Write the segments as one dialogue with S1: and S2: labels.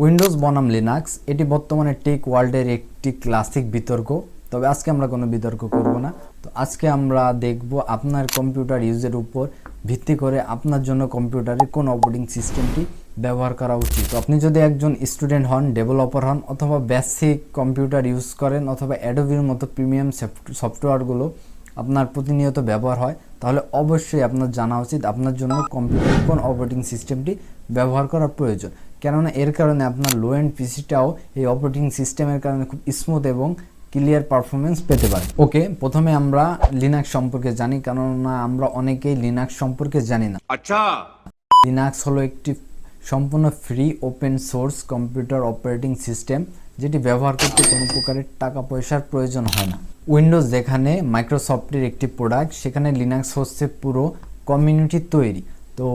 S1: Windows বনাম Linux এটি বর্তমানে টেক ওয়ার্ল্ডের একটি ক্লাসিক বিতর্ক। তবে আজকে আমরা কোনো বিতর্ক করব না। তো আজকে আমরা দেখব আপনার কম্পিউটার ইউজের উপর ভিত্তি করে আপনার জন্য কম্পিউটারে কোন অপারেটিং সিস্টেমটি ব্যবহার করা উচিত। তো আপনি যদি একজন স্টুডেন্ট হন, ডেভেলপার হন, অথবা বেসিক কম্পিউটার ইউজ করেন, অথবা অ্যাডোবির মতো প্রিমিয়াম সফটওয়্যারগুলো আপনার প্রতিনিয়ত ব্যবহার হয়, তাহলে অবশ্যই আপনার জানা উচিত আপনার জন্য কম্পিউটারে কোন অপারেটিং সিস্টেমটি ব্যবহার করা প্রয়োজন। কেননা এর কারণে আপনার লো এন্ড পিসিটাও এই অপারেটিং সিস্টেমের কারণে খুব স্মুথ এবং ক্লিয়ার পারফরমেন্স পেতে পারে। ওকে, প্রথমে আমরা লিনাক্স সম্পর্কে জানি, কেননা আমরা অনেকেই লিনাক্স সম্পর্কে জানি না।
S2: আচ্ছা,
S1: লিনাক্স হলো একটি সম্পূর্ণ free open source computer operating system, যেটি ব্যবহার করতে কোনো প্রকারের টাকা পয়সার প্রয়োজন হয় না। উইন্ডোজ যেখানে মাইক্রোসফটের একটি প্রোডাক্ট, সেখানে লিনাক্স হচ্ছে পুরো কমিউনিটির তৈরি। তো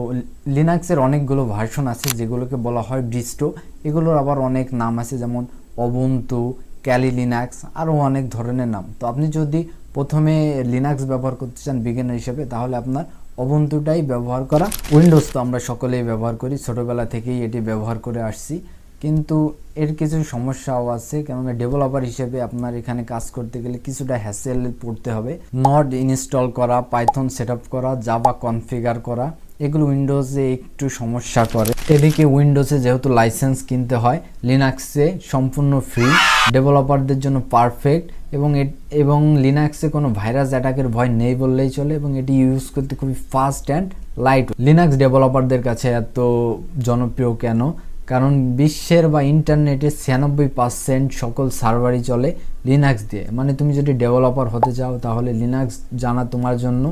S1: লিনাক্সের অনেকগুলো ভার্সন আছে যেগুলোকে বলা হয় ডিস্টো। এগুলোর আবার অনেক নাম আছে, যেমন অবুন্টু, ক্যালি লিনাক্স, আরও অনেক ধরনের নাম। তো আপনি যদি প্রথমে লিনাক্স ব্যবহার করতে চান বিগিনার হিসেবে, তাহলে আপনার অবুন্টুটাই ব্যবহার করা। উইন্ডোজ তো আমরা সকলেই ব্যবহার করি, ছোটোবেলা থেকেই এটি ব্যবহার করে আসছি। কিন্তু এর কিছু সমস্যাও আছে, কেননা ডেভেলপার হিসেবে আপনার এখানে কাজ করতে গেলে কিছুটা হ্যাসেল পড়তে হবে। নট ইনস্টল করা, পাইথন সেট আপ করা, জাভা কনফিগার করা, এগুলো উইন্ডোজে একটু সমস্যা করে। এদিকে উইন্ডোজে যেহেতু লাইসেন্স কিনতে হয়, লিনাক্সে সম্পূর্ণ ফ্রি, ডেভেলপারদের জন্য পারফেক্ট, এবং লিনাক্সে কোনো ভাইরাস অ্যাটাকের ভয় নেই বললেই চলে, এবং এটি ইউজ করতে খুবই ফাস্ট অ্যান্ড লাইট। লিনাক্স ডেভেলপারদের কাছে এত জনপ্রিয় কেন? কারণ বিশ্বের বা ইন্টারনেটের 96% সকল সার্ভারই চলে লিনাক্স দিয়ে। মানে তুমি যদি ডেভেলপার হতে চাও, তাহলে লিনাক্স জানা তোমার জন্য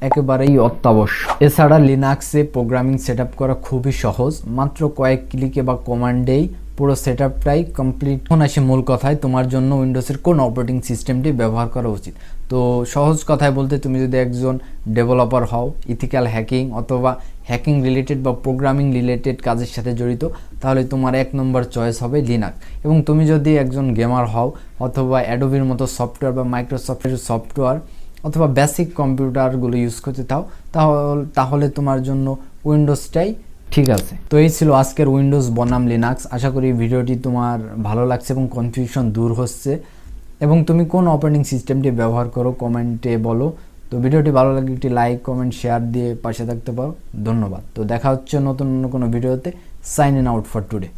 S1: একেবারেই অত্যাবশ্যক। এছাড়া লিনাক্সে প্রোগ্রামিং সেট করা খুবই সহজ, মাত্র কয়েক ক্লিকে বা কমান্ডেই পুরো সেট আপটাই কমপ্লিট। এখন আসে মূল কথায়, তোমার জন্য উইন্ডোজের কোন অপারেটিং সিস্টেমটি ব্যবহার করা উচিত। তো সহজ কথায় বলতে, তুমি যদি একজন ডেভেলপার হও, ইথিক্যাল হ্যাকিং অথবা হ্যাকিং রিলেটেড বা প্রোগ্রামিং রিলেটেড কাজের সাথে জড়িত, তাহলে তোমার 1 নম্বর চয়েস হবে লিনাক্স। এবং তুমি যদি একজন গেমার হও, অথবা অ্যাডোবির মতো সফটওয়্যার বা মাইক্রোসফটের সফটওয়্যার অথবা বেসিক কম্পিউটারগুলো ইউজ করতে চাও, তাহলে তোমার জন্য উইন্ডোজটাই ঠিক আছে। তো এই ছিল আজকের উইন্ডোজ বনাম লিনাক্স। আশা করি ভিডিওটি তোমার ভালো লাগছে এবং কনফিউশন দূর হচ্ছে। এবং তুমি কোন অপারেটিং সিস্টেমটি ব্যবহার করো কমেন্টে বলো। তো ভিডিওটি ভালো লাগলে একটি লাইক, কমেন্ট, শেয়ার দিয়ে পাশে থাকতে পারো। ধন্যবাদ। তো দেখা হচ্ছে নতুন কোনো ভিডিওতে। Signing out for today.